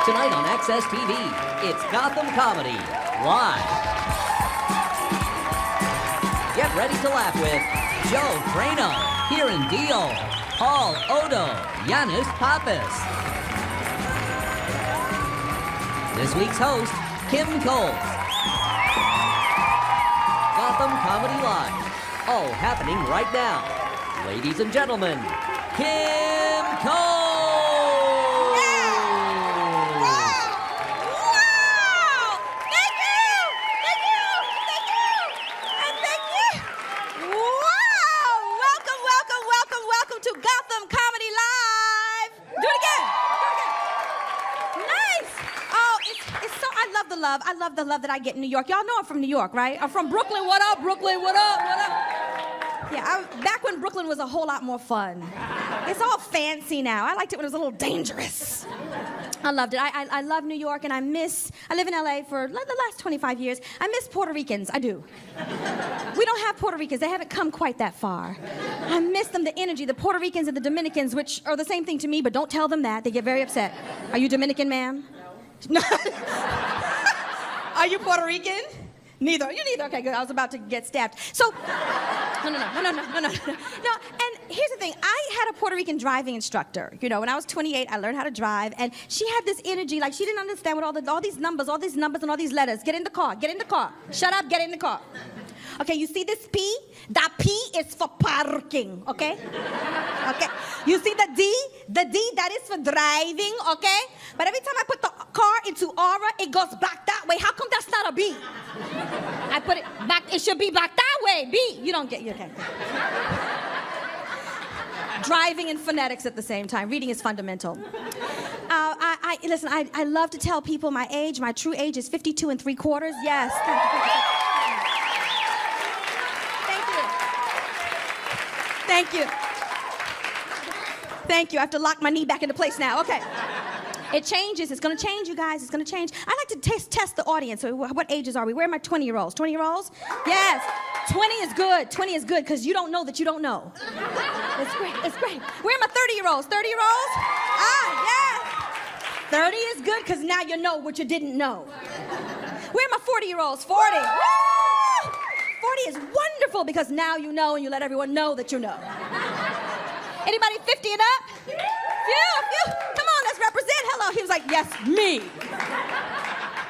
Tonight on Access TV, it's Gotham Comedy Live. Get ready to laugh with Joe Frano, Kieran Deal, Paul Odo, Yanis Pappas. This week's host, Kim Coles. Gotham Comedy Live. All happening right now. Ladies and gentlemen, Kim Coles! I love the love that I get in New York. Y'all know I'm from New York, right? I'm from Brooklyn. What up, Brooklyn? What up? What up? Yeah, back when Brooklyn was a whole lot more fun. It's all fancy now. I liked it when it was a little dangerous. I loved it. I love New York, and I live in LA for the last 25 years. I miss Puerto Ricans. I do. We don't have Puerto Ricans. They haven't come quite that far. I miss them, the energy, the Puerto Ricans and the Dominicans, which are the same thing to me, but don't tell them that. They get very upset. Are you Dominican, ma'am? No. Are you Puerto Rican? Neither. You neither. Okay, good. I was about to get stabbed. So, no. No, and here's the thing. I had a Puerto Rican driving instructor. You know, when I was 28, I learned how to drive, and she had this energy, like she didn't understand what all these numbers and all these letters. Get in the car. Get in the car. Shut up. Get in the car. Okay, you see this P? That P is for parking, okay? Okay. You see the D? The D, that is for driving, okay? But every time I put the car into aura, it goes back that way. How come that's not a B? I put it back, it should be back that way, B. You don't get, okay. Driving and phonetics at the same time. Reading is fundamental. Listen, I love to tell people my age. My true age is 52 3/4. Yes. Thank you. Thank you. I have to lock my knee back into place now. Okay. It changes. It's going to change, you guys. It's going to change. I like to test the audience. So what ages are we? Where are my 20-year-olds? 20-year-olds? Yes. 20 is good. 20 is good because you don't know that you don't know. It's great. It's great. Where are my 30-year-olds? 30-year-olds? Ah, yes. 30 is good because now you know what you didn't know. Where are my 40-year-olds? 40. Woo! 40 is wonderful because now you know and you let everyone know that you know. Anybody 50 and up? Phew. Come on, let's represent. Hello. He was like, yes, me.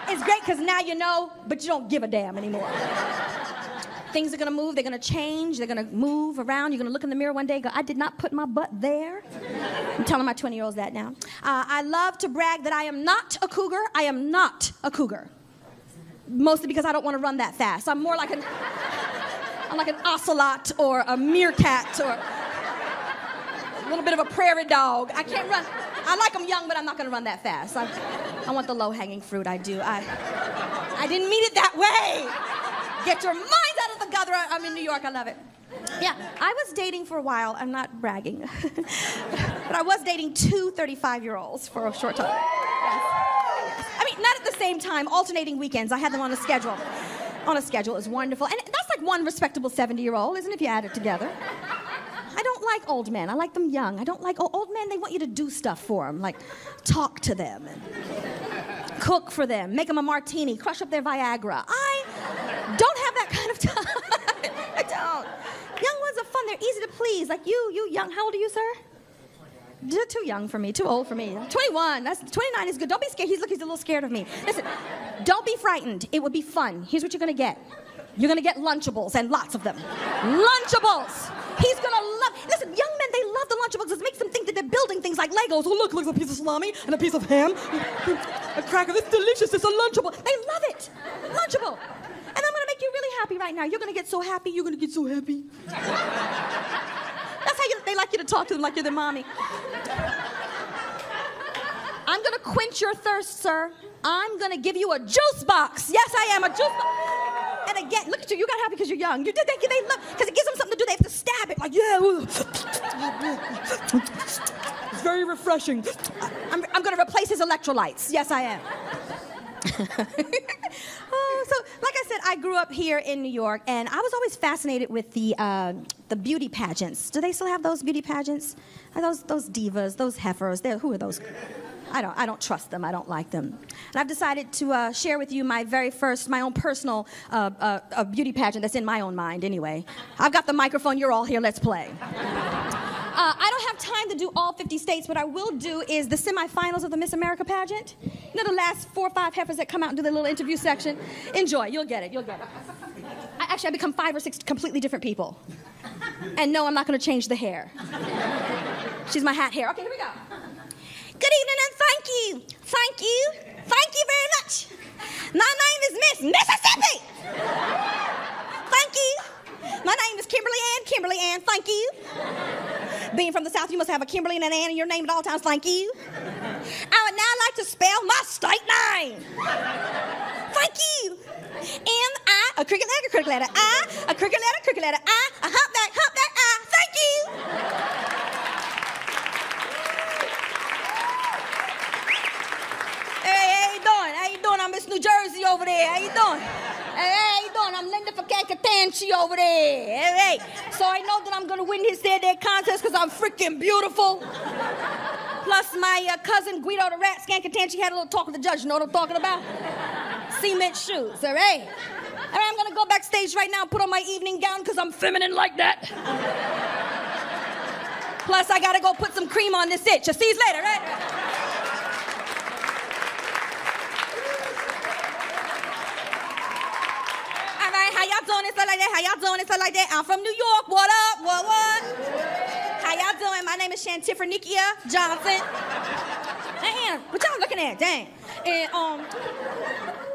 It's great because now you know, but you don't give a damn anymore. Things are going to move. They're going to change. They're going to move around. You're going to look in the mirror one day and go, I did not put my butt there. I'm telling my 20-year-olds that now. I love to brag that I am not a cougar. I am not a cougar. Mostly because I don't want to run that fast. I'm more like an ocelot or a meerkat or a little bit of a prairie dog. I can't run. I like them young, but I'm not going to run that fast. I want the low-hanging fruit. I do. I didn't mean it that way. Get your minds out of the gutter. I'm in New York. I love it. Yeah, I was dating for a while. I'm not bragging. But I was dating two 35-year-olds for a short time. Yes. I mean, not at the same time, alternating weekends. I had them on a schedule. On a schedule is wonderful. And that's like one respectable 70-year-old, isn't it, if you add it together? I don't like old men. I like them young. I don't like old men. They want you to do stuff for them, like talk to them and cook for them, make them a martini, crush up their Viagra. I don't have that kind of time. I don't. Young ones are fun. They're easy to please. Like you young. How old are you, sir? Too young for me, too old for me. 21, 29 is good. Don't be scared. He's a little scared of me. Listen, don't be frightened. It would be fun. Here's what you're gonna get. You're gonna get Lunchables, and lots of them. Lunchables! He's gonna love, listen, young men, they love the Lunchables. It makes them think that they're building things like Legos. Oh, look, a piece of salami and a piece of ham. A cracker, it's delicious, it's a Lunchable. They love it. Lunchable. And I'm gonna make you really happy right now. You're gonna get so happy, you're gonna get so happy. That's how they like you to talk to them like you're their mommy. I'm gonna quench your thirst, sir. I'm gonna give you a juice box. Yes, I am, a juice box. And again, look at you. You got happy because you're young. They love, because it gives them something to do. They have to stab it. Like, yeah. It's very refreshing. I'm gonna replace his electrolytes. Yes, I am. So, like I said, I grew up here in New York, and I was always fascinated with the beauty pageants. Do they still have those beauty pageants? Are those divas, those heifers? Who are those? I don't trust them. I don't like them. And I've decided to share with you my own personal beauty pageant that's in my own mind anyway. I've got the microphone. You're all here. Let's play. I don't have time to do all 50 states. What I will do is the semifinals of the Miss America pageant. You know, the last 4 or 5 heifers that come out and do their little interview section? Enjoy. You'll get it. You'll get it. I become 5 or 6 completely different people. And no, I'm not going to change the hair. She's my hat hair. Okay, here we go. Good evening and thank you. Thank you. Thank you very much. My name is Miss Mississippi. Thank you. My name is Kimberly Ann. Kimberly Ann, thank you. Being from the South, you must have a Kimberly and an Ann in your name at all times. Thank you. I would now like to spell my state name. Thank you. M-I, a cricket letter, I, a cricket letter, I, a humpback, I. Thank you. Hey, how you doing? How you doing? I'm Miss New Jersey over there. How you doing? Hey, how you doing? I'm Linda Fakatanchi over there. Hey. So I know that I'm going to win this there contest because I'm freaking beautiful. Plus, my cousin Guido the Rat Skankatanchi had a little talk with the judge. You know what I'm talking about? Cement shoes, all right? All right, I'm going to go backstage right now and put on my evening gown because I'm feminine like that. Plus, I got to go put some cream on this itch. I'll see you later, right? How y'all doing? It's like that. How y'all doing? It's like that. I'm from New York. What up? What? How y'all doing? My name is Shantifrenikia Johnson. Damn, what y'all looking at? Dang. And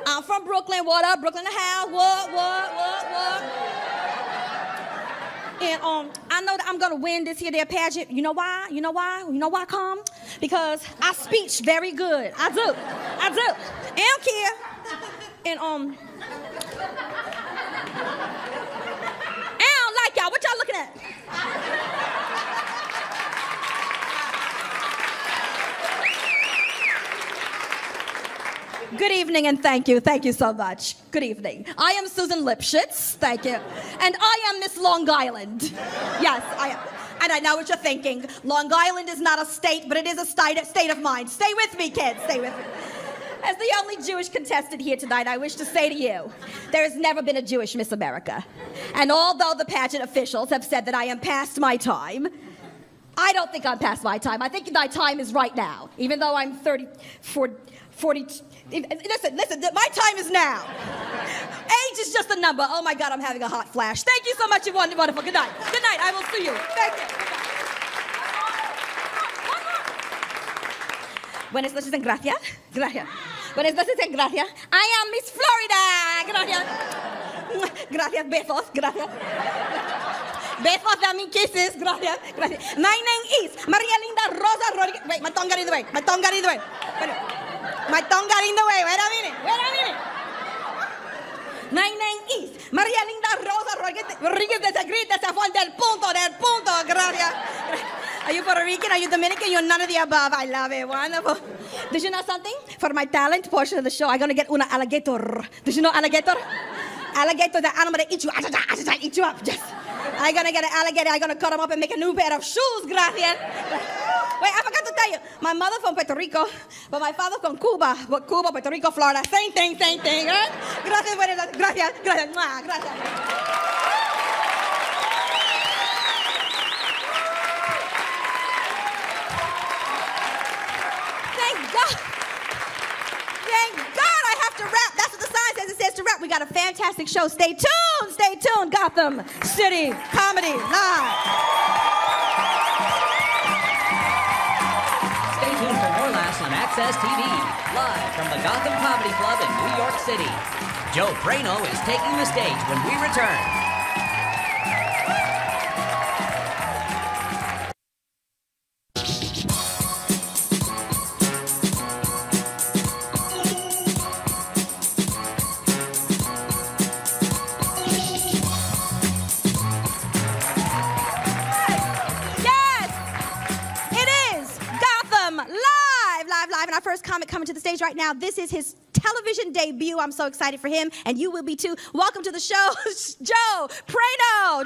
I'm from Brooklyn. What up? Brooklyn the house. What? And I know that I'm gonna win this here their pageant. You know why? You know why, Calm? Because I speech very good. I do. I don't care. And I don't like y'all. What y'all looking at? Good evening and thank you. Thank you so much. Good evening. I am Susan Lipschitz. Thank you. And I am Miss Long Island. Yes, I am. And I know what you're thinking. Long Island is not a state, but it is a state of mind. Stay with me, kids. Stay with me. As the only Jewish contestant here tonight, I wish to say to you, there has never been a Jewish Miss America. And although the pageant officials have said that I am past my time, I don't think I'm past my time. I think my time is right now. Even though I'm 40. Listen, my time is now. Age is just a number. Oh my God, I'm having a hot flash. Thank you so much, you wonderful. Good night. Good night. I will see you. Thank you. Buenas noches and gracias. Gracias. Buenas noches and gracias. I am Miss Florida. Gracias. Gracias, besos. Gracias. Besos, dame kisses. Gracias. Gracias. My name is Maria Linda Rosa Rodriguez. Wait, my tongue got in the way. My tongue got in the way. My tongue got in the way. Wait a minute. My name is Maria Linda Rosa Rodriguez de Segrid de Safón del Punto. Gracias. Are you Puerto Rican? Are you Dominican? You're none of the above. I love it. Wonderful. Did you know something? For my talent portion of the show, I'm going to get una alligator. Did you know alligator? Alligator, the animal that eats you. Eat you up. Just. I'm going to get an alligator. I'm going to cut him up and make a new pair of shoes. Gracias. Wait, I forgot to tell you. My mother from Puerto Rico, but my father from Cuba. But Cuba, Puerto Rico, Florida. Same thing. Right? Gracias. Gracias. Thank God I have to rap. That's what the sign says. It says to rap. We got a fantastic show. Stay tuned. Gotham City Comedy Live. Stay tuned for more laughs on Access TV, live from the Gotham Comedy Club in New York City. Joe Prano is taking the stage when we return. Our first comic coming to the stage right now. This is his television debut. I'm so excited for him, and you will be too. Welcome to the show, Joe Prano.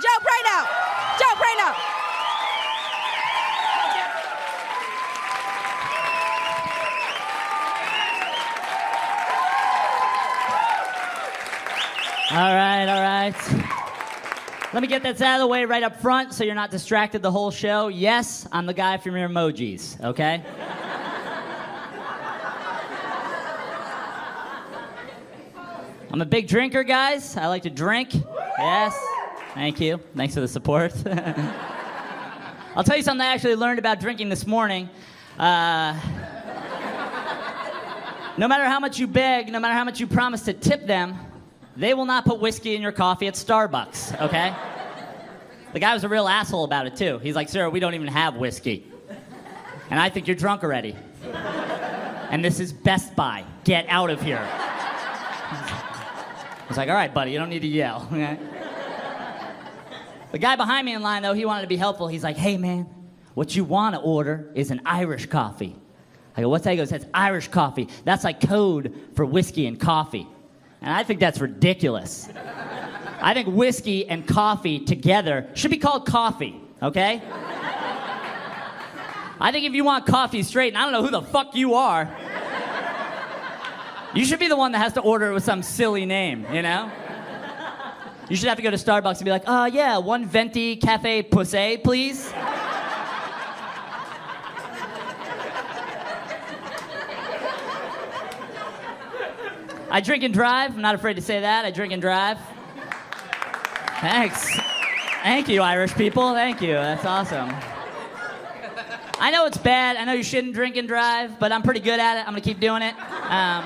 All right. Let me get this out of the way right up front so you're not distracted the whole show. Yes, I'm the guy from your emojis, okay? I'm a big drinker, guys. I like to drink. Yes. Thank you. Thanks for the support. I'll tell you something I actually learned about drinking this morning. No matter how much you beg, no matter how much you promise to tip them, they will not put whiskey in your coffee at Starbucks, okay? The guy was a real asshole about it, too. He's like, sir, we don't even have whiskey. And I think you're drunk already. And this is Best Buy. Get out of here. I was like, all right, buddy, you don't need to yell, okay? The guy behind me in line, though, he wanted to be helpful. He's like, hey, man, what you want to order is an Irish coffee. I go, what's that? He goes, that's Irish coffee. That's like code for whiskey and coffee. And I think that's ridiculous. I think whiskey and coffee together should be called coffee, okay? I think if you want coffee straight, and I don't know who the fuck you are, you should be the one that has to order it with some silly name, you know? You should have to go to Starbucks and be like, yeah, one venti cafe poussé, please. I drink and drive. I'm not afraid to say that. I drink and drive. Thanks. Thank you, Irish people. Thank you. That's awesome. I know it's bad. I know you shouldn't drink and drive, but I'm pretty good at it. I'm going to keep doing it. I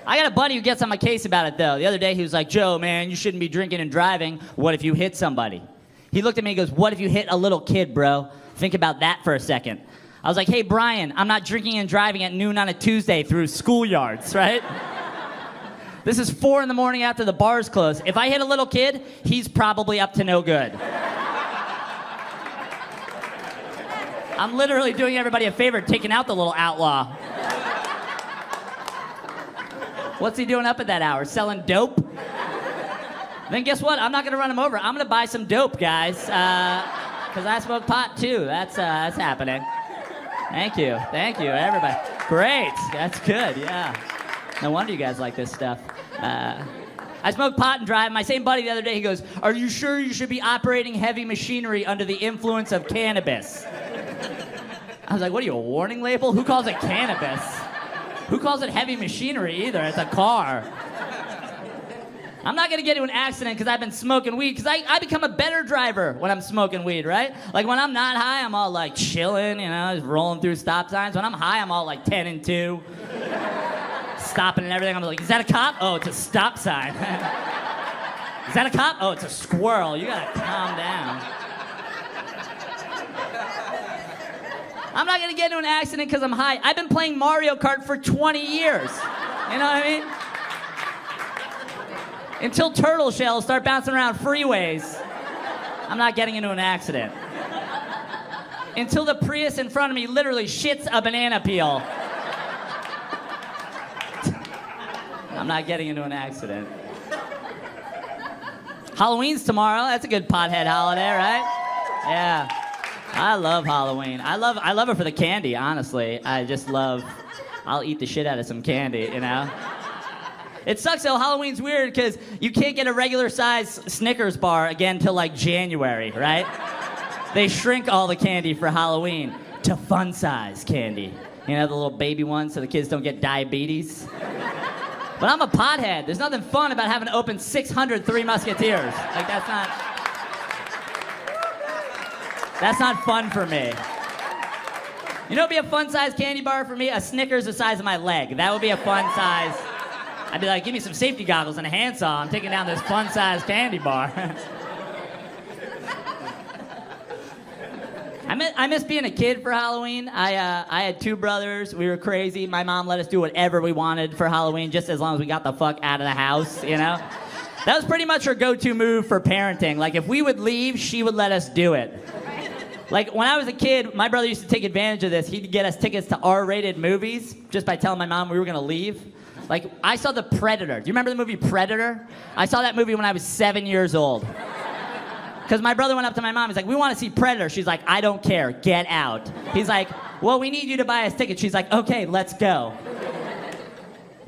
got a buddy who gets on my case about it, though. The other day, he was like, Joe, man, you shouldn't be drinking and driving. What if you hit somebody? He looked at me and goes, what if you hit a little kid, bro? Think about that for a second. I was like, hey, Brian, I'm not drinking and driving at noon on a Tuesday through schoolyards, right? This is 4 a.m. after the bars close. If I hit a little kid, he's probably up to no good. I'm literally doing everybody a favor, taking out the little outlaw. What's he doing up at that hour? Selling dope? Then guess what? I'm not going to run him over. I'm going to buy some dope, guys, because I smoke pot, too. That's happening. Thank you, everybody. Great, that's good, yeah. No wonder you guys like this stuff. I smoke pot and drive. My same buddy the other day, he goes, are you sure you should be operating heavy machinery under the influence of cannabis? I was like, what are you, a warning label? Who calls it cannabis? Who calls it heavy machinery either? It's a car. I'm not gonna get into an accident because I've been smoking weed, because I become a better driver when I'm smoking weed, right? Like when I'm not high, I'm all like chilling, you know, just rolling through stop signs. When I'm high, I'm all like 10 and 2. Stopping and everything. I'm like, is that a cop? Oh, it's a stop sign. Is that a cop? Oh, it's a squirrel. You gotta calm down. I'm not gonna get into an accident because I'm high. I've been playing Mario Kart for 20 years. You know what I mean? Until turtle shells start bouncing around freeways, I'm not getting into an accident. Until the Prius in front of me literally shits a banana peel, I'm not getting into an accident. Halloween's tomorrow. That's a good pothead holiday, right? Yeah. I love Halloween. I love it for the candy, honestly. I'll eat the shit out of some candy, you know? It sucks though, Halloween's weird because you can't get a regular size Snickers bar again till like January, right? They shrink all the candy for Halloween to fun size candy. You know, the little baby ones so the kids don't get diabetes. But I'm a pothead. There's nothing fun about having to open 600 Three Musketeers. Like that's not fun for me. You know what'd be a fun size candy bar for me? A Snickers the size of my leg. That would be a fun size. I'd be like, give me some safety goggles and a handsaw. I'm taking down this fun-sized candy bar. I miss being a kid for Halloween. I had 2 brothers. We were crazy. My mom let us do whatever we wanted for Halloween, just as long as we got the fuck out of the house, you know? That was pretty much her go-to move for parenting. Like, if we would leave, she would let us do it. Like, when I was a kid, my brother used to take advantage of this. He'd get us tickets to R-rated movies just by telling my mom we were going to leave. Like, I saw The Predator. Do you remember the movie Predator? I saw that movie when I was 7 years old. Because my brother went up to my mom. He's like, we want to see Predator. She's like, I don't care. Get out. He's like, well, we need you to buy us tickets. She's like, okay, let's go.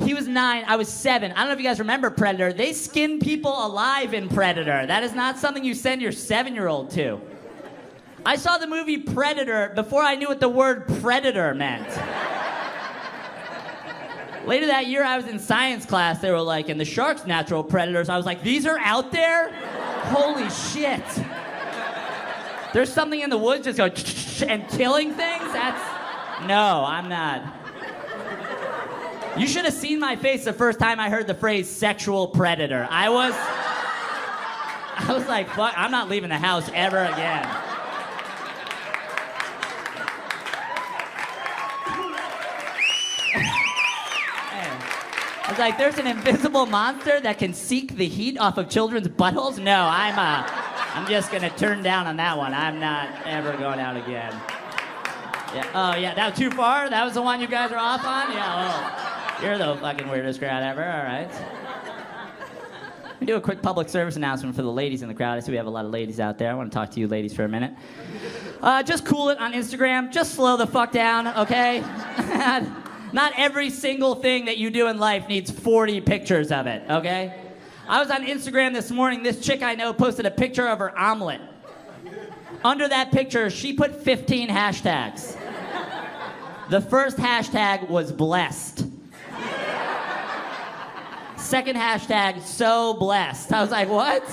He He was 9, I was 7. I don't know if you guys remember Predator. They skin people alive in Predator. That is not something you send your 7-year-old to. I saw the movie Predator before I knew what the word predator meant. Later that year, I was in science class. They were like, and the shark's natural predators. I was like, these are out there? Holy shit. There's something in the woods just going and killing things? No, I'm not. You should have seen my face the first time I heard the phrase sexual predator. I was like, fuck, I'm not leaving the house ever again. I was like, there's an invisible monster that can seek the heat off of children's buttholes? No, I'm just gonna turn down on that one. I'm not ever going out again. Yeah. Oh, yeah, that was too far? That was the one you guys were off on? Yeah, well, you're the fucking weirdest crowd ever, all right. Let me do a quick public service announcement for the ladies in the crowd. I see we have a lot of ladies out there. I want to talk to you ladies for a minute. Just cool it on Instagram. Just slow the fuck down, okay? Not every single thing that you do in life needs 40 pictures of it, okay? I was on Instagram this morning. This chick I know posted a picture of her omelet. Under that picture, she put 15 hashtags. The first hashtag was blessed. Second hashtag, so blessed. I was like, what?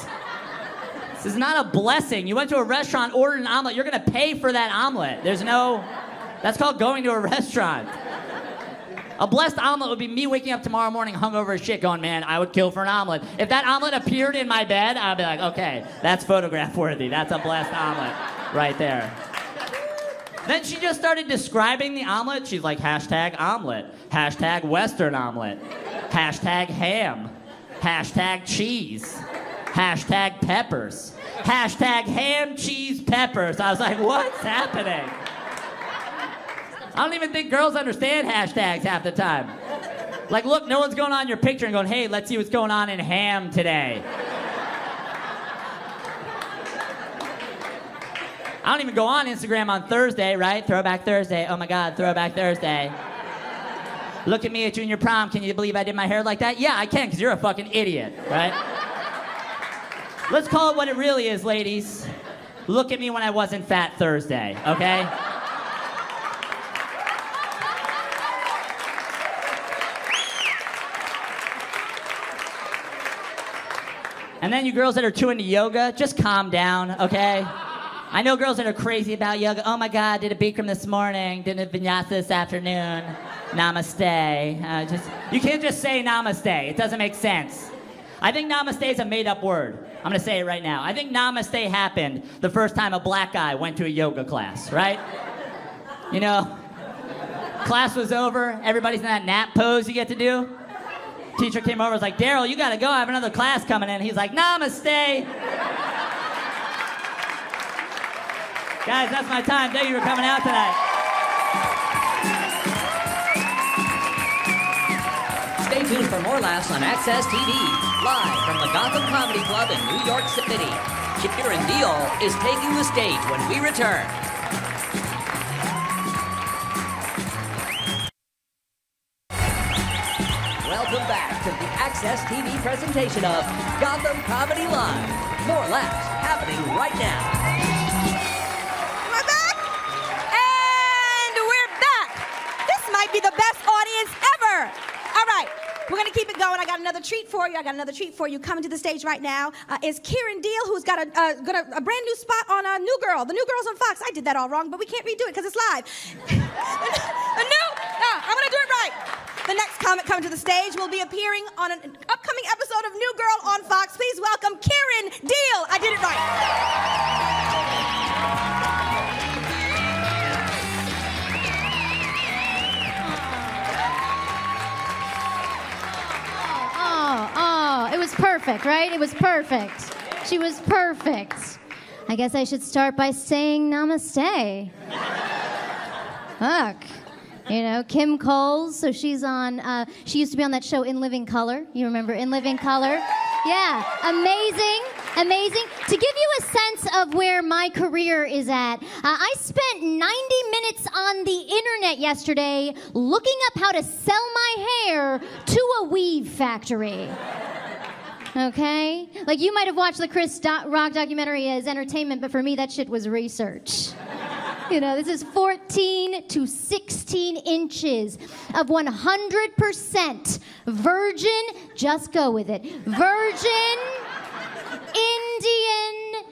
This is not a blessing. You went to a restaurant, ordered an omelet. You're gonna pay for that omelet. That's called going to a restaurant. A blessed omelet would be me waking up tomorrow morning hungover as shit going, man, I would kill for an omelet. If that omelet appeared in my bed, I'd be like, okay, that's photograph worthy. That's a blessed omelet right there. Then she just started describing the omelet. She's like, hashtag omelet, hashtag Western omelet, hashtag ham, hashtag cheese, hashtag peppers, hashtag ham, cheese, peppers. I was like, what's happening? I don't even think girls understand hashtags half the time. Like, look, no one's going on your picture and going, hey, let's see what's going on in ham today. I don't even go on Instagram on Thursday, right? Throwback Thursday. Oh my God, Throwback Thursday. Look at me at junior prom. Can you believe I did my hair like that? Yeah, I can, because you're a fucking idiot, right? Let's call it what it really is, ladies. Look at me when I wasn't fat Thursday, okay? And then you girls that are too into yoga, just calm down, okay? I know girls that are crazy about yoga. Oh my God, did a Bikram this morning, did a vinyasa this afternoon. Namaste. You can't just say namaste. It doesn't make sense. I think namaste is a made-up word. I'm gonna say it right now. I think namaste happened the first time a black guy went to a yoga class, right? You know, class was over, everybody's in that nap pose you get to do. Teacher came over, was like, Daryl, you gotta go, I have another class coming in. He's like, namaste. Guys, that's my time. Thank you for coming out tonight. Stay tuned for more laughs on Access TV, live from the Gotham Comedy Club in New York City. Kieran Deal is taking the stage when we return. Welcome back to the Access TV presentation of Gotham Comedy Live. More laughs happening right now. We're back! And we're back! This might be the best audience ever! All right, we're gonna keep it going. I got another treat for you. Coming to the stage right now is Kieran Deal, who's got a brand new spot on New Girl. The New Girl's on Fox. I did that all wrong, but we can't redo it because it's live. I'm gonna do it right. The next comic coming to the stage will be appearing on an upcoming episode of New Girl on Fox. Please welcome Kieran Deal. I did it right. Oh, it was perfect, right? It was perfect. She was perfect. I guess I should start by saying namaste. Fuck. You know, Kim Coles, so she's on, she used to be on that show In Living Color. You remember In Living Color? Yeah, amazing. Amazing. To give you a sense of where my career is at, I spent 90 minutes on the internet yesterday looking up how to sell my hair to a weave factory. Okay? Like, you might have watched the Chris Rock documentary as entertainment, but for me, that shit was research. You know, this is 14 to 16 inches of 100% virgin, just go with it, virgin, Indian,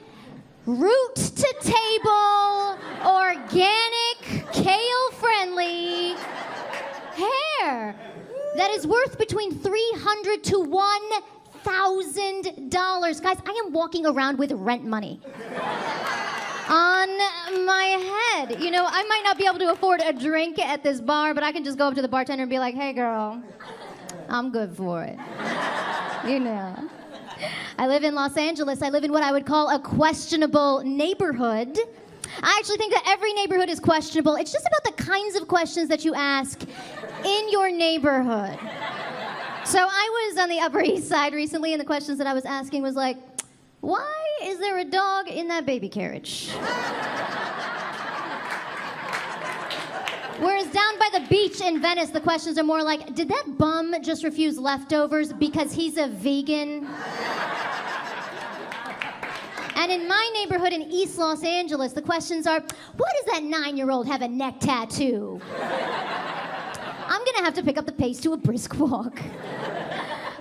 root to table, organic, kale-friendly hair that is worth between $300 to $1,000. Guys, I am walking around with rent money on my head. You know, I might not be able to afford a drink at this bar, but I can just go up to the bartender and be like, hey, girl, I'm good for it. You know. I live in Los Angeles. I live in what I would call a questionable neighborhood. I actually think that every neighborhood is questionable. It's just about the kinds of questions that you ask in your neighborhood. So I was on the Upper East Side recently, and the questions that I was asking was like, why is there a dog in that baby carriage? Whereas down by the beach in Venice, the questions are more like, did that bum just refuse leftovers because he's a vegan? And in my neighborhood in East Los Angeles, the questions are, why does that 9-year-old have a neck tattoo? I'm gonna have to pick up the pace to a brisk walk.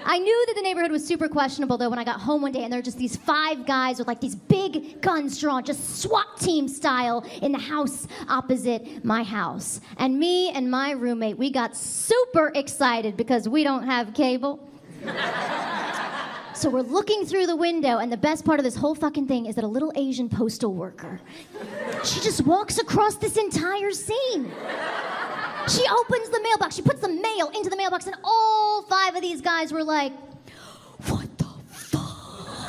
I knew that the neighborhood was super questionable, though, when I got home one day, and there were just these 5 guys with, like, these big guns drawn, just SWAT team style, in the house opposite my house. And me and my roommate, we got super excited because we don't have cable. So we're looking through the window, and the best part of this whole fucking thing is that a little Asian postal worker, she just walks across this entire scene. She opens the mailbox, she puts the mail into the mailbox, and all 5 of these guys were like, what the fuck?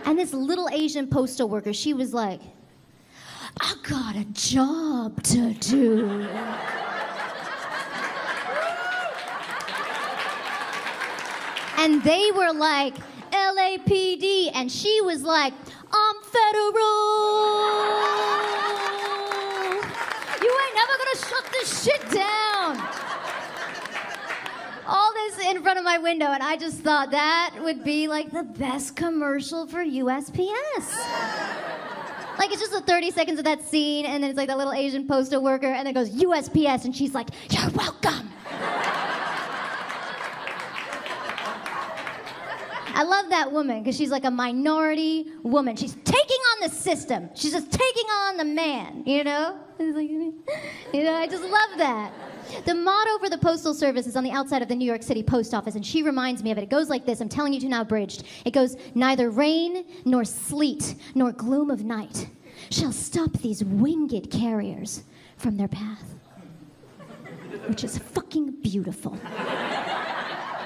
And this little Asian postal worker, she was like, I got a job to do. And they were like, LAPD, and she was like, I'm federal. You ain't never gonna shut this shit down. All this in front of my window, and I just thought that would be like the best commercial for USPS. Like, it's just the 30 seconds of that scene, and then it's like that little Asian postal worker, and then it goes USPS, and she's like, you're welcome. I love that woman because she's like a minority woman. She's taking on the system. She's just taking on the man, you know? It's like, you know, I just love that. The motto for the Postal Service is on the outside of the New York City Post Office, and she reminds me of it. It goes like this. I'm telling you to now abridged. It goes, neither rain nor sleet nor gloom of night shall stop these winged carriers from their path. Which is fucking beautiful.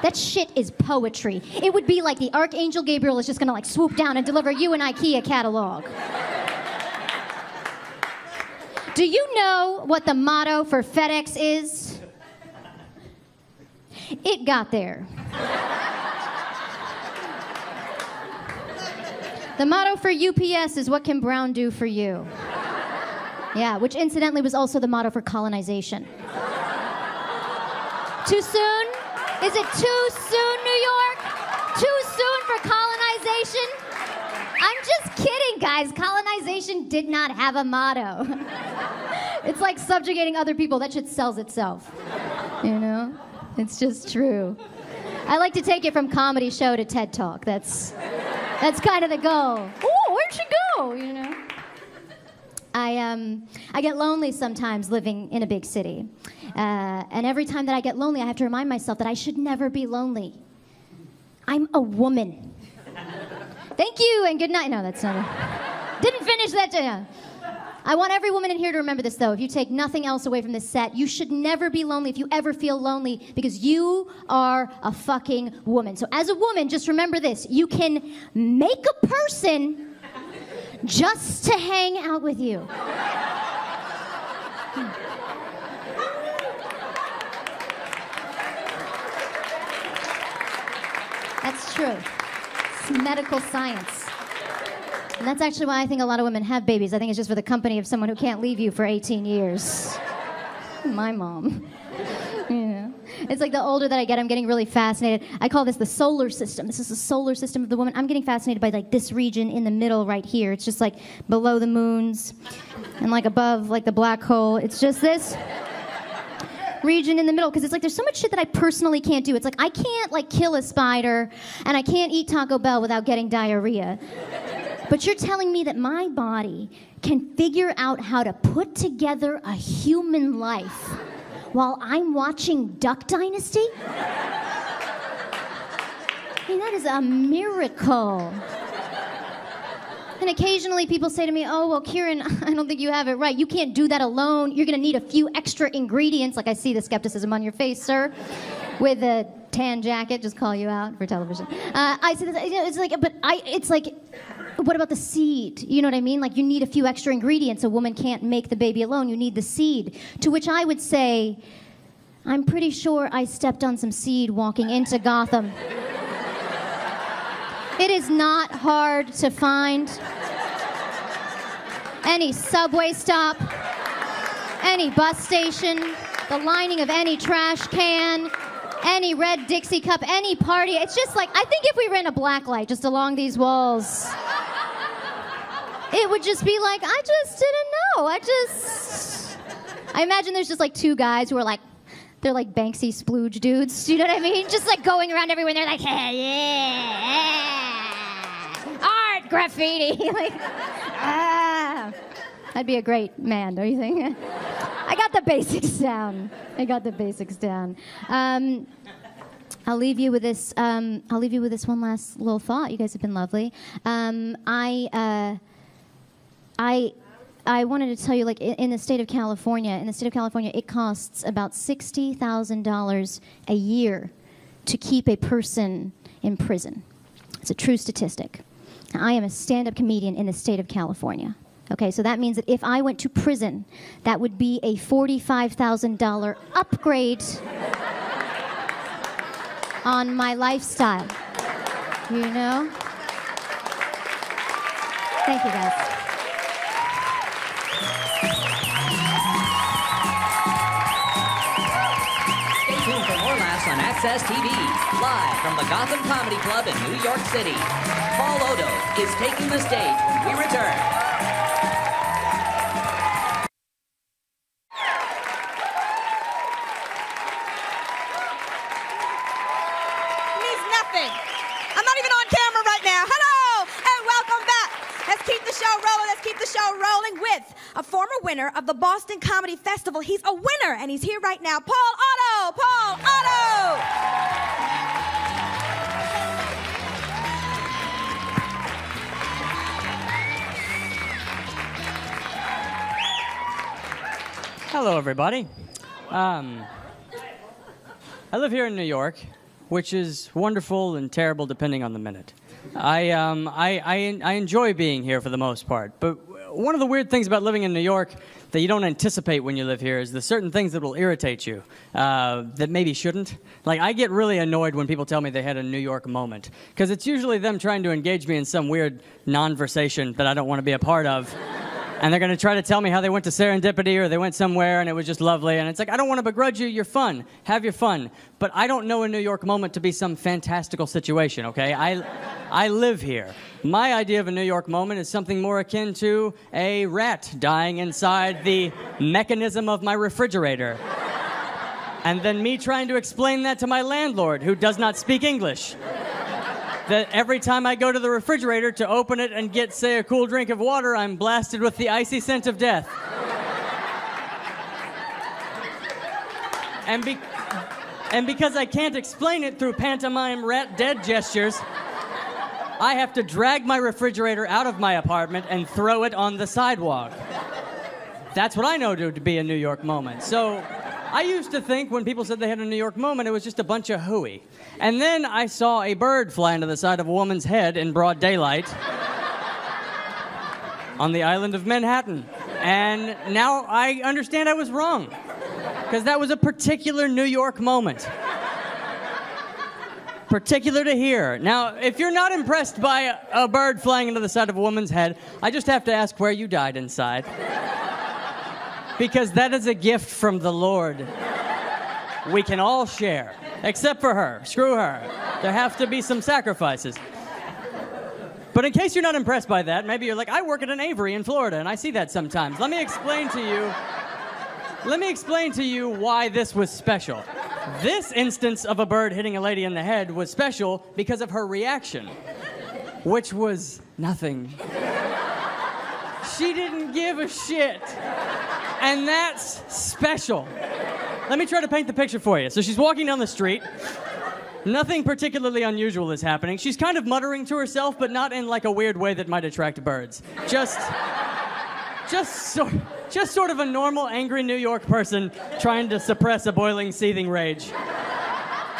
That shit is poetry. It would be like the Archangel Gabriel is just gonna like swoop down and deliver you an IKEA catalog. Do you know what the motto for FedEx is? It got there. The motto for UPS is, what can Brown do for you? Yeah, which incidentally was also the motto for colonization. Too soon? Is it too soon, New York? Too soon for colonization? I'm just kidding, guys. Colonization did not have a motto. It's like subjugating other people. That shit sells itself. You know? It's just true. I like to take it from comedy show to TED Talk. That's kind of the goal. Ooh, where'd she go? You know? I get lonely sometimes living in a big city. And every time that I get lonely, I have to remind myself that I should never be lonely. I'm a woman. Thank you and good night. No, that's not it. Didn't finish that. Yeah. I want every woman in here to remember this, though. If you take nothing else away from this set, you should never be lonely if you ever feel lonely, because you are a fucking woman. So as a woman, just remember this. You can make a person just to hang out with you. That's true. It's medical science. And that's actually why I think a lot of women have babies. I think it's just for the company of someone who can't leave you for 18 years. My mom. Yeah. It's like the older that I get, I'm getting really fascinated. I call this the solar system. This is the solar system of the woman. I'm getting fascinated by like this region in the middle right here. It's just like below the moons and like above like the black hole. It's just this region in the middle, because it's like there's so much shit that I personally can't do. It's like I can't like kill a spider and I can't eat Taco Bell without getting diarrhea. But you're telling me that my body can figure out how to put together a human life while I'm watching Duck Dynasty? I mean, that is a miracle. And occasionally people say to me, oh, well, Kieran, I don't think you have it right. You can't do that alone. You're going to need a few extra ingredients. Like, I see the skepticism on your face, sir. With a tan jacket, just call you out for television. I say this, it's like, it's like, what about the seed? You know what I mean? Like, you need a few extra ingredients. A woman can't make the baby alone. You need the seed. To which I would say, I'm pretty sure I stepped on some seed walking into Gotham. It is not hard to find. Any subway stop, any bus station, the lining of any trash can, any red Dixie cup, any party. It's just like, I think if we ran a black light just along these walls, it would just be like, I just didn't know. I imagine there's just like two guys who are like, they're like Banksy splooge dudes. You know what I mean? Just like going around everywhere and they're like, hey, yeah, art, graffiti. Like, I'd be a great man, don't you think? I got the basics down. I'll leave you with this. I'll leave you with this one last little thought. You guys have been lovely. I wanted to tell you, like, in the state of California, it costs about $60,000 a year to keep a person in prison. It's a true statistic. Now, I am a stand-up comedian in the state of California. Okay, so that means that if I went to prison, that would be a $45,000 upgrade on my lifestyle. You know? Thank you, guys. Stay tuned for more laughs on Access TV, live from the Gotham Comedy Club in New York City. Paul Odo is taking the stage when we return. I'm not even on camera right now. Hello, and welcome back. Let's keep the show rolling. Let's keep the show rolling with a former winner of the Boston Comedy Festival. He's a winner, and he's here right now. Paul Otto. Paul Otto. Hello, everybody. I live here in New York, which is wonderful and terrible depending on the minute. I enjoy being here for the most part, but one of the weird things about living in New York that you don't anticipate when you live here is there's certain things that will irritate you that maybe shouldn't. Like, I get really annoyed when people tell me they had a New York moment, because it's usually them trying to engage me in some weird non-versation that I don't want to be a part of. And they're going to try to tell me how they went to Serendipity or they went somewhere and it was just lovely. And it's like, I don't want to begrudge you. You're fun. Have your fun. But I don't know a New York moment to be some fantastical situation, okay? I live here. My idea of a New York moment is something more akin to a rat dying inside the mechanism of my refrigerator. And then me trying to explain that to my landlord, who does not speak English. That every time I go to the refrigerator to open it and get, say, a cool drink of water, I'm blasted with the icy scent of death. And because I can't explain it through pantomime rat dead gestures, I have to drag my refrigerator out of my apartment and throw it on the sidewalk. That's what I know to be a New York moment. So I used to think when people said they had a New York moment, it was just a bunch of hooey. And then I saw a bird fly into the side of a woman's head in broad daylight on the island of Manhattan. And now I understand I was wrong, because that was a particular New York moment. particular to here. Now, if you're not impressed by a bird flying into the side of a woman's head, I just have to ask where you died inside. Because that is a gift from the Lord. We can all share. Except for her. Screw her. There have to be some sacrifices. But in case you're not impressed by that, maybe you're like, I work at an Avery in Florida, and I see that sometimes. Let me explain to you why this was special. This instance of a bird hitting a lady in the head was special because of her reaction, which was nothing. She didn't give a shit. And that's special. Let me try to paint the picture for you. So she's walking down the street. Nothing particularly unusual is happening. She's kind of muttering to herself, but not in like a weird way that might attract birds. Just sort of a normal, angry New York person trying to suppress a boiling, seething rage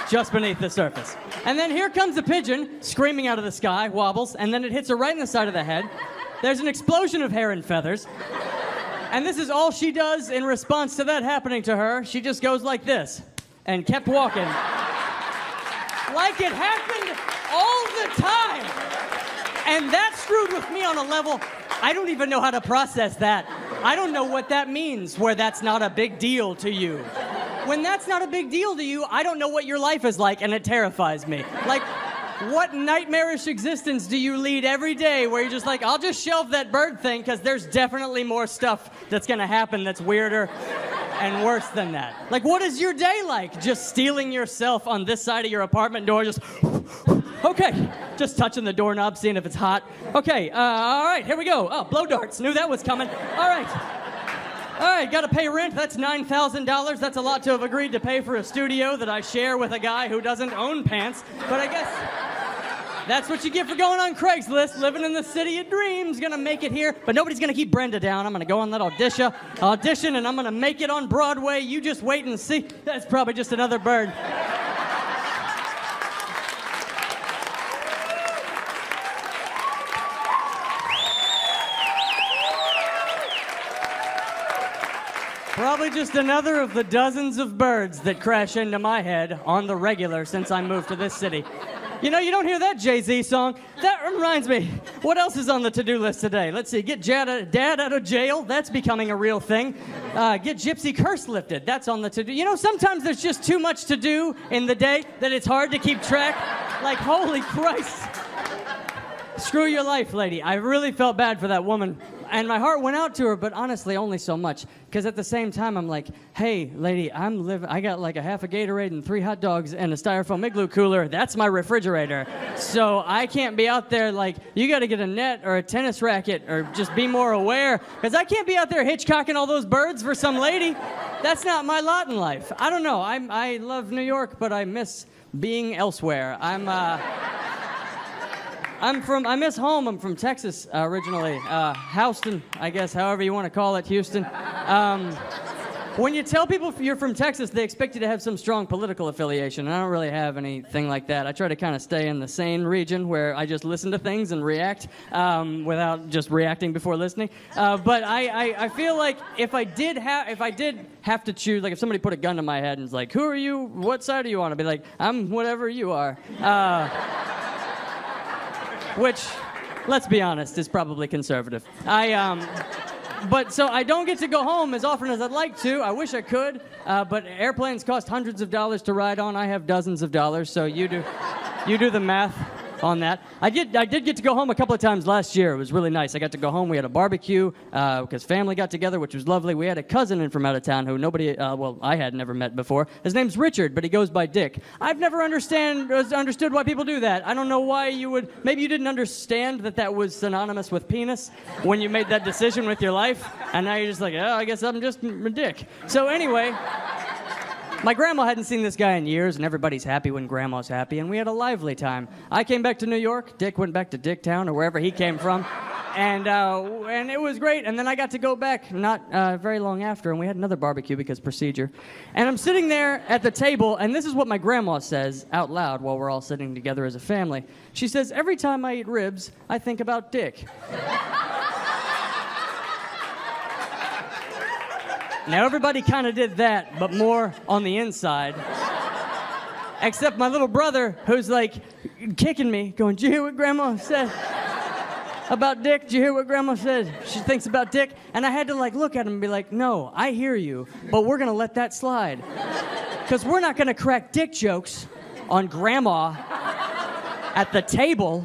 just beneath the surface. And then here comes a pigeon screaming out of the sky, wobbles, and then it hits her right in the side of the head. There's an explosion of hair and feathers. And this is all she does in response to that happening to her. She just goes like this and kept walking. Like it happened all the time. And that screwed with me on a level I don't even know how to process that. I don't know what that means, where that's not a big deal to you. When that's not a big deal to you, I don't know what your life is like, and it terrifies me. Like, what nightmarish existence do you lead every day where you're just like, I'll just shelve that bird thing because there's definitely more stuff that's going to happen that's weirder and worse than that. Like, what is your day like? Just stealing yourself on this side of your apartment door, just, okay, just touching the doorknob, seeing if it's hot. Okay, all right, here we go. Oh, blow darts, knew that was coming. All right, got to pay rent. That's $9,000. That's a lot to have agreed to pay for a studio that I share with a guy who doesn't own pants. But I guess that's what you get for going on Craigslist, living in the city of dreams. Gonna make it here, but nobody's gonna keep Brenda down. I'm gonna go on that audition, and I'm gonna make it on Broadway. You just wait and see. That's probably just another bird. Probably just another of the dozens of birds that crash into my head on the regular since I moved to this city. You know, you don't hear that Jay-Z song. That reminds me, what else is on the to-do list today? Let's see, get Dad out of jail. That's becoming a real thing. Get Gypsy curse lifted. That's on the to-do. You know, sometimes there's just too much to do in the day that it's hard to keep track. Like, holy Christ. Screw your life, lady. I really felt bad for that woman. And my heart went out to her, but honestly, only so much. Because at the same time, I'm like, hey, lady, I got like a half a Gatorade and 3 hot dogs and a styrofoam igloo cooler. That's my refrigerator. So I can't be out there like, you got to get a net or a tennis racket or just be more aware. Because I can't be out there hitchcocking all those birds for some lady. That's not my lot in life. I don't know. I love New York, but I miss being elsewhere. I miss home. I'm from Texas originally. Houston, I guess, however you want to call it, Houston. When you tell people you're from Texas, they expect you to have some strong political affiliation, and I don't really have anything like that. I try to kind of stay in the sane region where I just listen to things and react without just reacting before listening. But I feel like if I did have to choose, like if somebody put a gun to my head and was like, who are you? What side are you on? I'd be like, I'm whatever you are. Which, let's be honest, is probably conservative. But so I don't get to go home as often as I'd like to. I wish I could, but airplanes cost hundreds of dollars to ride on. I have dozens of dollars, so you do the math on that. I did get to go home a couple of times last year. It was really nice. I got to go home. We had a barbecue because family got together, which was lovely. We had a cousin in from out of town who I had never met before. His name's Richard, but he goes by Dick. I've never understood why people do that. I don't know why you would. Maybe you didn't understand that was synonymous with penis when you made that decision with your life, and now you're just like, oh, I guess I'm just a dick. So anyway. My grandma hadn't seen this guy in years, and everybody's happy when grandma's happy, and we had a lively time. I came back to New York. Dick went back to Dicktown or wherever he came from, and it was great. And then I got to go back not very long after, and we had another barbecue because procedure. And I'm sitting there at the table, and this is what my grandma says out loud while we're all sitting together as a family. She says, every time I eat ribs, I think about Dick. Now, everybody kind of did that, but more on the inside. Except my little brother, who's like kicking me, going, "Did you hear what Grandma said about Dick? Did you hear what Grandma said she thinks about Dick?" And I had to like look at him and be like, "No, I hear you, but we're gonna let that slide. Because we're not gonna crack dick jokes on Grandma at the table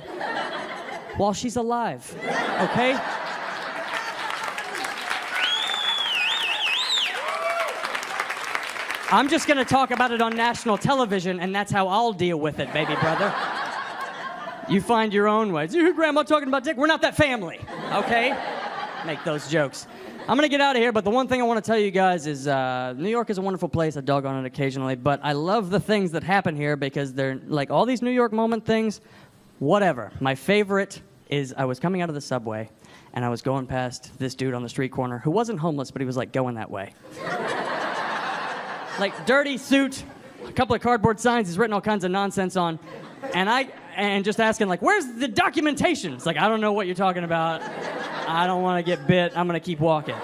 while she's alive, okay?" I'm just gonna talk about it on national television, and that's how I'll deal with it, baby brother. You find your own ways. You hear Grandma talking about Dick? We're not that family, okay? Make those jokes. I'm gonna get out of here, but the one thing I want to tell you guys is New York is a wonderful place. I dog on it occasionally, but I love the things that happen here because they're like all these New York moment things, whatever. My favorite is I was coming out of the subway, and I was going past this dude on the street corner who wasn't homeless, but he was like going that way. Like dirty suit, a couple of cardboard signs he's written all kinds of nonsense on, and just asking like, "Where's the documentation?" It's like, "I don't know what you're talking about. I don't want to get bit. I'm gonna keep walking."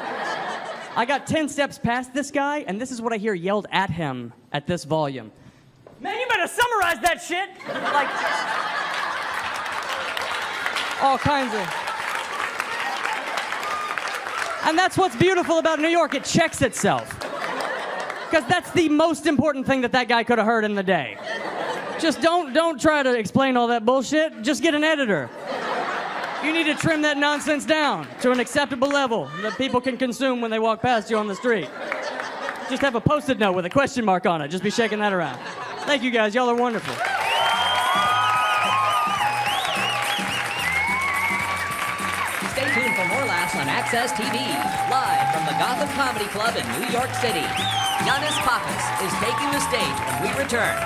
I got 10 steps past this guy, and this is what I hear yelled at him at this volume. "Man, you better summarize that shit!" Like, all kinds of. And that's what's beautiful about New York. It checks itself. Because that's the most important thing that guy could have heard in the day. Just don't try to explain all that bullshit. Just get an editor. You need to trim that nonsense down to an acceptable level that people can consume when they walk past you on the street. Just have a Post-it note with a question mark on it. Just be shaking that around. Thank you guys. Y'all are wonderful. Stay tuned for more laughs on Access TV. Live from the Gotham Comedy Club in New York City, Giannis Pappas is taking the stage when we return.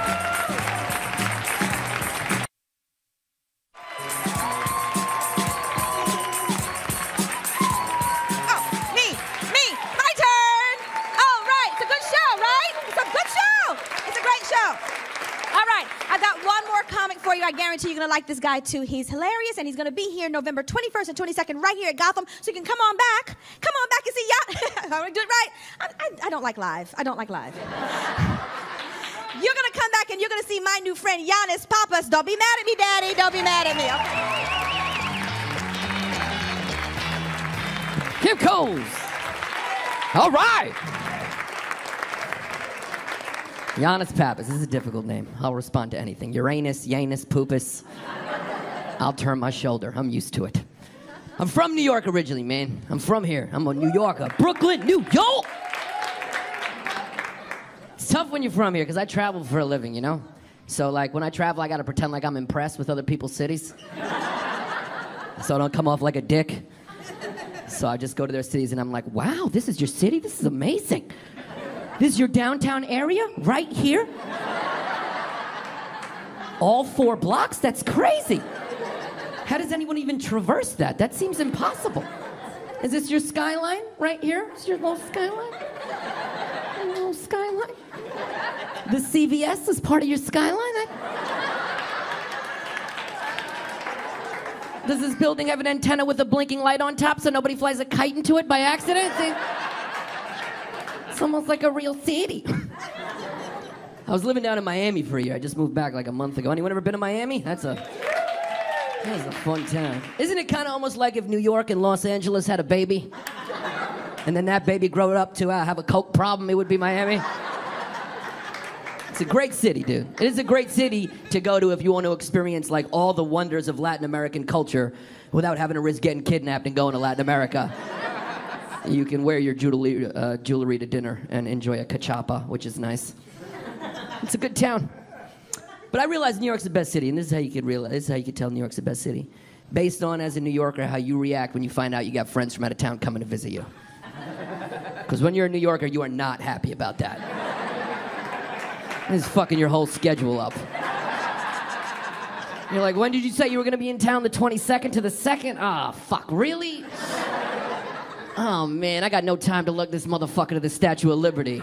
I guarantee you're going to like this guy, too. He's hilarious, and he's going to be here November 21st and 22nd right here at Gotham, so you can come on back. Come on back and see Yacht. I do it right. I don't like live. I don't like live. You're going to come back, and you're going to see my new friend, Giannis Pappas. Don't be mad at me, Daddy. Don't be mad at me, okay? Kim Coles. All right. Giannis Pappas. This is a difficult name. I'll respond to anything. Uranus, Janus, Poopus. I'll turn my shoulder. I'm used to it. I'm from New York originally, man. I'm from here. I'm a New Yorker. Brooklyn, New York! It's tough when you're from here, because I travel for a living, you know? So, like, when I travel, I gotta pretend like I'm impressed with other people's cities. So I don't come off like a dick. So I just go to their cities, and I'm like, wow, this is your city? This is amazing. This is your downtown area? Right here? All 4 blocks? That's crazy. How does anyone even traverse that? That seems impossible. Is this your skyline right here? Is your little skyline? A little skyline? The CVS is part of your skyline? Does this building have an antenna with a blinking light on top so nobody flies a kite into it by accident? It's almost like a real city. I was living down in Miami for a year. I just moved back like a month ago. Anyone ever been to Miami? That was a fun town. Isn't it kind of almost like if New York and Los Angeles had a baby? And then that baby grew up to have a coke problem, it would be Miami? It's a great city, dude. It is a great city to go to if you want to experience like all the wonders of Latin American culture without having to risk getting kidnapped and going to Latin America. You can wear your jewelry to dinner and enjoy a cachapa, which is nice. It's a good town. But I realize New York's the best city, and this is how you could tell New York's the best city. Based on, as a New Yorker, how you react when you find out you got friends from out of town coming to visit you. Because when you're a New Yorker, you are not happy about that. It's fucking your whole schedule up. You're like, when did you say you were going to be in town the 22nd to the 2nd? Ah, fuck, really? Oh, man, I got no time to lug this motherfucker to the Statue of Liberty.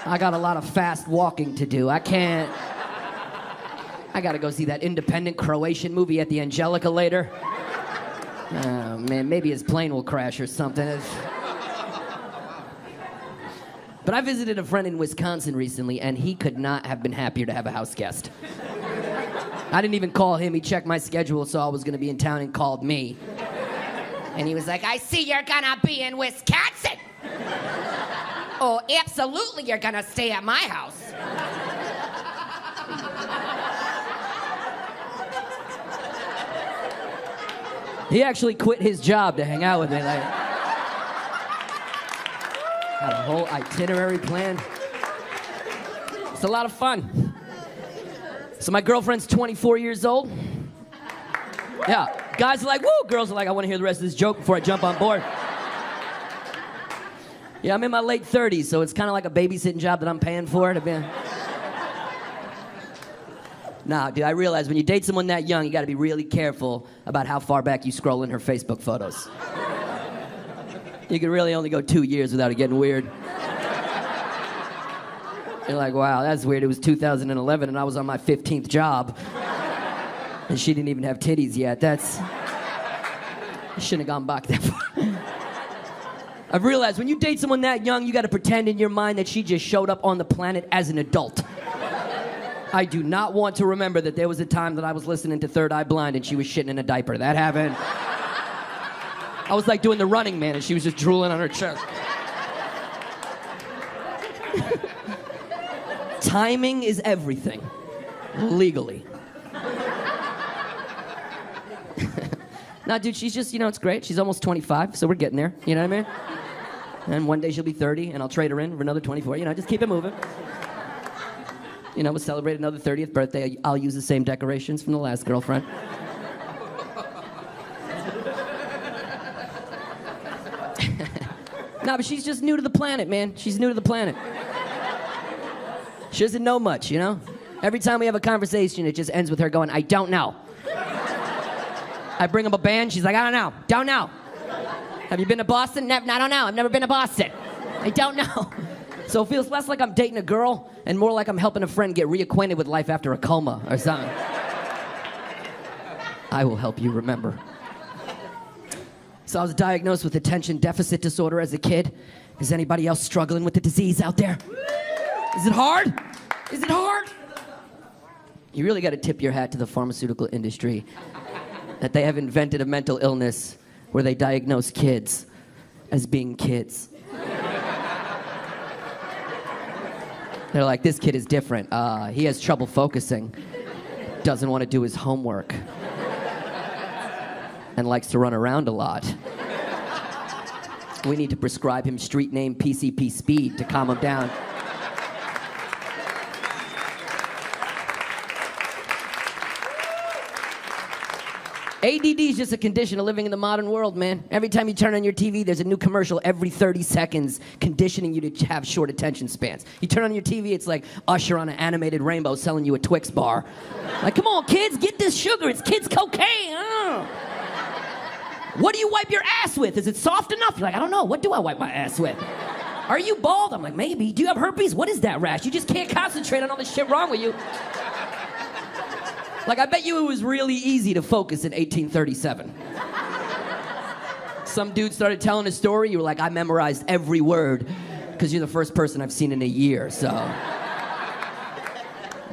I got a lot of fast walking to do. I gotta go see that independent Croatian movie at the Angelica later. Oh, man, maybe his plane will crash or something. But I visited a friend in Wisconsin recently, and he could not have been happier to have a house guest. I didn't even call him. He checked my schedule, saw I was going to be in town, and called me. And he was like, I see you're going to be in Wisconsin. Oh, absolutely, you're going to stay at my house. He actually quit his job to hang out with me. Like, had a whole itinerary planned. It's a lot of fun. So my girlfriend's 24 years old. Yeah, guys are like, woo! Girls are like, I want to hear the rest of this joke before I jump on board. Yeah, I'm in my late 30s, so it's kind of like a babysitting job that I'm paying for. Nah, dude, I realize when you date someone that young, you got to be really careful about how far back you scroll in her Facebook photos. You can really only go 2 years without it getting weird. You're like, wow, that's weird. It was 2011 and I was on my 15th job. And she didn't even have titties yet. I shouldn't have gone back that far. I've realized when you date someone that young, you got to pretend in your mind that she just showed up on the planet as an adult. I do not want to remember that there was a time that I was listening to Third Eye Blind and she was shitting in a diaper. That happened. I was like doing the Running Man and she was just drooling on her chest. Timing is everything. Legally. Nah, dude, she's just, it's great. She's almost 25, so we're getting there. You know what I mean? And one day she'll be 30, and I'll trade her in for another 24. Just keep it moving. We'll celebrate another 30th birthday. I'll use the same decorations from the last girlfriend. Nah, but she's just new to the planet, man. She's new to the planet. She doesn't know much, Every time we have a conversation, it just ends with her going, I don't know. I bring up a band, she's like, I don't know. Don't know. Have you been to Boston? I don't know. I've never been to Boston. I don't know. So it feels less like I'm dating a girl and more like I'm helping a friend get reacquainted with life after a coma or something. I will help you remember. So I was diagnosed with attention deficit disorder as a kid. Is anybody else struggling with the disease out there? Is it hard? Is it hard? You really got to tip your hat to the pharmaceutical industry that they have invented a mental illness where they diagnose kids as being kids. They're like, this kid is different. He has trouble focusing, doesn't want to do his homework, and likes to run around a lot. We need to prescribe him street name PCP Speed to calm him down. ADD is just a condition of living in the modern world, man. Every time you turn on your TV, there's a new commercial every 30 seconds conditioning you to have short attention spans. You turn on your TV, it's like Usher on an animated rainbow selling you a Twix bar. Like, come on, kids, get this sugar. It's kids' cocaine. What do you wipe your ass with? Is it soft enough? You're like, I don't know. What do I wipe my ass with? Are you bald? I'm like, maybe. Do you have herpes? What is that rash? You just can't concentrate on all the shit wrong with you. Like, I bet you it was really easy to focus in 1837. Some dude started telling a story, you were like, I memorized every word, because you're the first person I've seen in a year, so.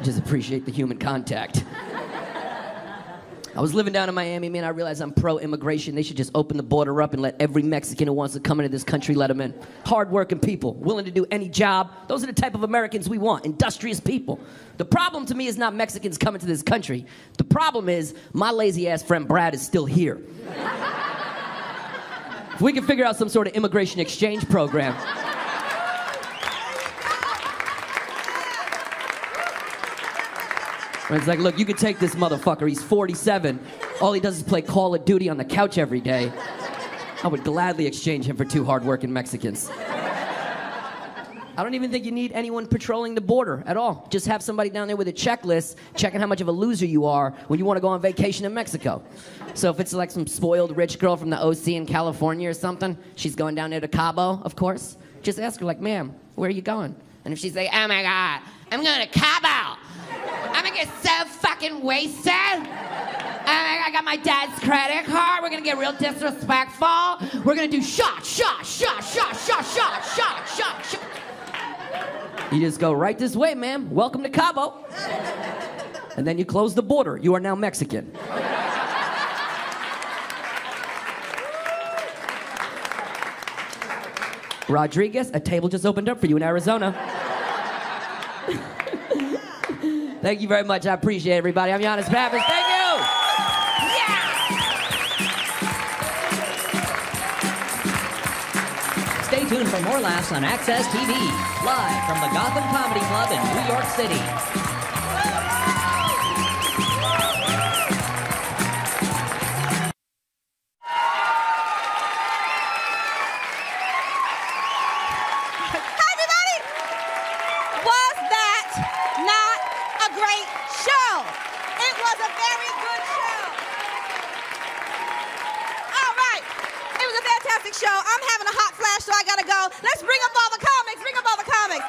Just appreciate the human contact. I was living down in Miami, man, I realized I'm pro-immigration. They should just open the border up and let every Mexican who wants to come into this country, let them in. Hard-working people, willing to do any job. Those are the type of Americans we want, industrious people. The problem to me is not Mexicans coming to this country. The problem is my lazy-ass friend Brad is still here. If we can figure out some sort of immigration exchange program. And it's like, look, you could take this motherfucker. He's 47. All he does is play Call of Duty on the couch every day. I would gladly exchange him for 2 hard-working Mexicans. I don't even think you need anyone patrolling the border at all. Just have somebody down there with a checklist checking how much of a loser you are when you want to go on vacation in Mexico. So if it's like some spoiled rich girl from the OC in California or something, she's going down there to Cabo, of course. Just ask her, like, ma'am, where are you going? And if she's like, oh my God, I'm going to Cabo. I'm gonna get so fucking wasted. I got my dad's credit card. We're gonna get real disrespectful. We're gonna do shot. You just go, right this way, ma'am. Welcome to Cabo. And then you close the border. You are now Mexican. Rodriguez, a table just opened up for you in Arizona. Thank you very much. I appreciate it, everybody. I'm Giannis Pappas. Thank you. Stay tuned for more laughs on Access TV, live from the Gotham Comedy Club in New York City. Hi, everybody! Was that not a great show? It was a very good show. All right. It was a fantastic show. I'm having a hot flash, so I gotta go. Let's bring up all the comics. Bring up all the comics.